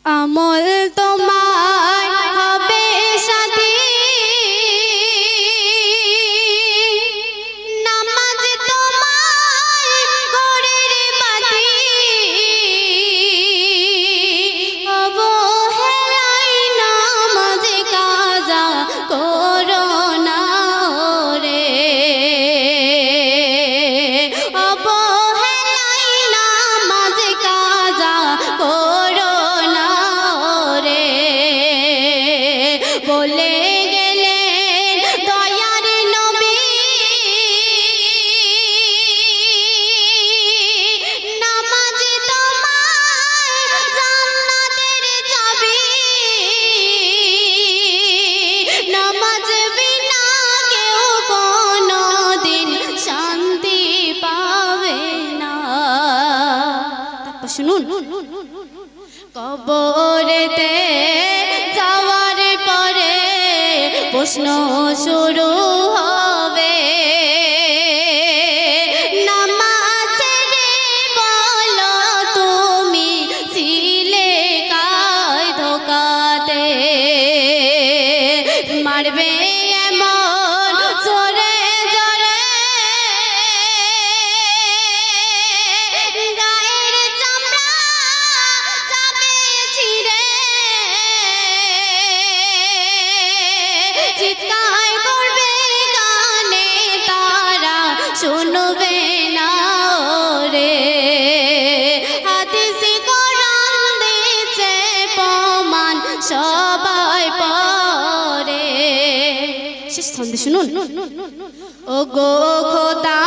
আমল তোমার হবে সাথী, নামাজ তোমার ঘরের বাতি, অবহেলায় নামাজ কাজা করো না রে, অবহেলায় নামাজ কাজা করো না রে। বলে গেলেন দয়ার নবী, নামাজ তোমার জান্নাতের চাবি, নামাজ বিনা কেউ কোনোদিন শান্তি পাবে না। তারপর শুনুন, কবরেতে যাওয়ার পরে প্রশ্ন শুরু হবে, নামাজ ছেড়ে বলো তুমি ছিলে কায় ধোকাতে, মারবে এমন জোরে জোরে গায়ের চামড়া যাবে ছিঁড়ে, চিৎকার করবে গানে তারা শুনবে না রে। হাদিসে কোরআন দিয়েছে প্রমাণ সবাই পড়ে। শেষ ছন্দে শুনুন, ও গো খোদা